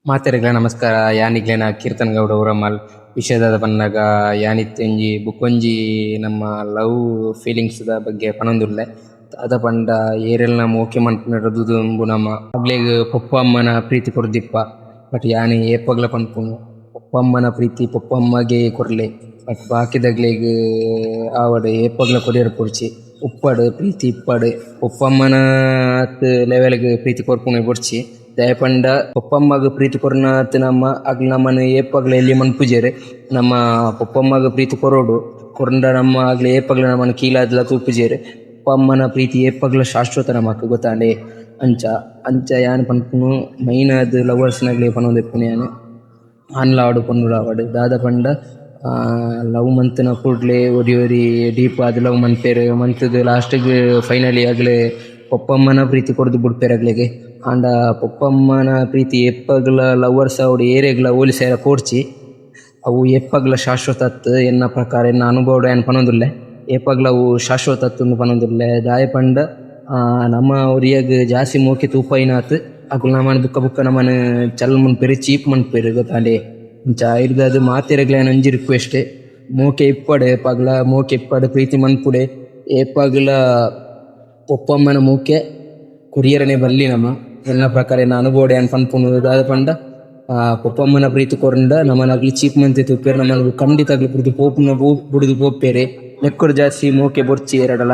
ಮಾತೆರೆಗ್ಲ ನಮಸ್ಕಾರ. ಯಾನಿಗ್ಲೇನ ಕೀರ್ತನ್ ಗೌಡ ಊರಮಲ್ ವಿಷಯದ ಪನ್ನಗ ಯಾನಿತ್ತೆಂಜಿ ಬುಕ್ಕೊಂಜಿ ನಮ್ಮ ಲವ್ ಫೀಲಿಂಗ್ಸ್ ದ ಬಗ್ಗೆ ಪನೊಂದುಲ್ಲೆ. ಅದ ಪಂಡ ಏರೆಲ್ನ ಮೋಕೆ ಮನ್ಪುನರದುಂಬು ನಮ್ಮ ಅಗ್ಲೆಗ್ ಪೊಪ್ಪ ಅಮ್ಮನ ಪ್ರೀತಿ ಕೊರ್ದಿಪ್ಪ. ಬಟ್ ಯಾನಿ ಏಪಗ್ಲ ಪನ್ಪುನು ಪೊಪ್ಪ ಅಮ್ಮನ ಪ್ರೀತಿ ಪೊಪ್ಪ ಅಮ್ಮಗೆ ಕೊರ್ಲೆ. ಬಟ್ ಬಾಕಿದಗ್ಲೆಗ್ ಆವಡ್ ಏಪಗ್ಲ ಕೊರಿಯರ್ ಪೊಡ್ಚಿ ಉಪ್ಪಡ್ ಪ್ರೀತಿ ಇಪ್ಪಡ್ ಪೊಪ್ಪ ಅಮ್ಮನ ಲೆವೆಲ್ಗ್ ಪ್ರೀತಿ ಕೊರ್ಪುನೆ ಪೊಡ್ಚಿ ದಯಪಂಡ ಪೊಪ್ಪಮ್ಮಗ ಪ್ರೀತಿ ಕೊರನಾತ್ ನಮ್ಮ ಅಗ್ಲ ನಮ್ಮನ ಏಪಗ್ಲ ಎಲ್ಲಿ ಮನ್ಪುಜೆರ್ ನಮ್ಮ ಪೊಪ್ಪಮ್ಮಗ ಪ್ರೀತಿ ಕೊರೋಡು ಕೊರಂಡ ನಮ್ಮ ಆಗ್ಲ ಏಪಗ್ಲ ನಮ್ಮನ ಕೀಲಾದ್ಲ ತೂಪುಜೆರ್. ಪೊಪ್ಪಮ್ಮನ ಪ್ರೀತಿ ಏಪಗ್ಲ ಶಾಶ್ವತ ನಮಕ್ ಗೊತ್ತಾಂಡೆ. ಅಂಚ ಅಂಚ ಯಾನ್ ಪನ್ಪುನು ಮೈನ್ ಆದ್ ಲವರ್ಸ್ನಗ್ಲೆ ಪನೊಂದೆಪ್ಪುನು ಯಾನ್ ಆನ್ಲ ಪೊನ್ನುಲ ದಾದ ಪಂಡ ಲವ್ ಮಂತ್ನ ಕೂಡ್ಲೆ ಒರಿ ಡೀಪ್ ಆದ್ ಲವ್ ಮನ್ಪೇರ್ ಮಂತ್ದ್ ಲಾಸ್ಟ್ಗ್ ಫೈನಲಿ ಆಗ್ಲೇ ಪೊಪ್ಪಮ್ಮನ ಪ್ರೀತಿ ಕೊರ್ದು ಬಿಡ್ಪೇರ್ ಅಗ್ಲೆಗೆ. ಆಂಡ ಪೊಪ್ಪಮ್ಮನ ಪ್ರೀತಿ ಎಪ್ಪಗ್ಲ ಲವರ್ಸ್ ಅವ್ಡು ಏರೆಗ್ಲ ಹೋಲಿಸೆರ ಪೋಡ್ಚಿ ಅವು ಎಪ್ಪಗ್ಲ ಶಾಶ್ವತತ್ ಎನ್ನ ಪ್ರಕಾರ ಎನ್ನ ಅನುಭವ ಏನು ಪನೊಂದುಲ್ಲೆ. ಏಪಗ್ಲ ಅವು ಶಾಶ್ವತತ್ತುಂದು ಪನೊಂದುಲ್ಲೆ. ದಾಯ ಪಂಡ ನಮ್ಮ ಒರಿಯಗ್ ಜಾಸ್ತಿ ಮೋಕೆ ತೂಪೈನಾತ್ ಅಕುಲು ನಮ್ಮನ ಬುಕ್ಕ ಬುಕ್ಕ ನಮ್ಮನ ಚಲ್ ಮನ್ಪೇರು ಚೀಪ್ ಮನ್ಪೇರು ಗೊತ್ತಾಂಡೆ. ಇಂಚ ಇರ್ದದು ಮಾತೆರೆಗ್ಲ ಒಂಜಿ ರಿಕ್ವೆಸ್ಟ್ ಮೋಕೆ ಇಪ್ಪಡೆ ಪಗ್ಲ ಮೋಕೆ ಇಪ್ಪಡ್ ಪ್ರೀತಿ ಮನ್ಪುಡೆ ಏಪಗ್ಲ ಪೊಪ್ಪಮ್ಮನ ಮೋಕೆ ಕೊರಿಯರನೆ ಬಲ್ಲಿ ನಮ್ಮ ಎನ್ನ ಪ್ರಕಾರ ಎನ್ನ ಅನುಭವ ಏನು ಪನ್ಪುನು ದಾದ ಪಂಡ ಪೊಪ್ಪಮ್ಮನ ಪ್ರೀತಿ ಕೊರಂಡ ನಮ್ಮನಾಗ್ಲಿ ಚೀಪ್ ಮಂತೆ ತುಪ್ಪೇರು ನಮ್ಮನ ಖಂಡಿತಾಗ್ಲಿ ಬುಡುದು ಪೋಪೇರೆ ನೆಕ್ಕುಡು ಜಾಸ್ತಿ ಮೋಕೆ ಬೊರ್ಚಿ ಎರಡಲ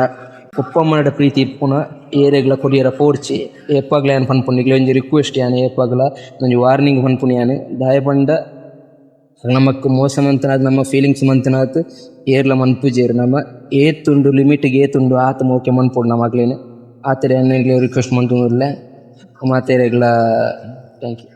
ಪೊಪ್ಪಮ್ಮನ ಪ್ರೀತಿ ಇಪ್ಪುನ ಏರೆಗ್ಲ ಕೊರಿಯರ ಪೋಡ್ಚಿ ಏಪಗ್ಲ ಏನು ಪನ್ಪುನು ಇಗ್ಲ ಒಂಜಿ ರಿಕ್ವೆಸ್ಟ್ ಯಾನ್ ಏಪಗ್ಲ ಒಂಜಿ ವಾರ್ನಿಂಗ್ ಪನ್ಪುನು ಯಾನ್ ದಾಯ ಪಂಡ ನಮಕ್ ಮೋಸ ಮಂತನಾದ್ ನಮ್ಮ ಫೀಲಿಂಗ್ಸ್ ಮಂತನಾತ್ ಏರ್ಲ ಮನ್ಪುಜೇರು ನಮ್ಮ ಏತುಂಡು ಲಿಮಿಟ್ಗೆ ಏತುಂಡು ಆತ ಮೋಕೆ ಮನ್ಪುಡು ನಮಗ್ಲೇನೆ ಆತರ ರಿಕ್ವೆಸ್ಟ್ ಮಂತುಂದುಲ್ಲೆ ಮಾತೆರೆಗ್ಲ ಥ್ಯಾಂಕ್ ಯು.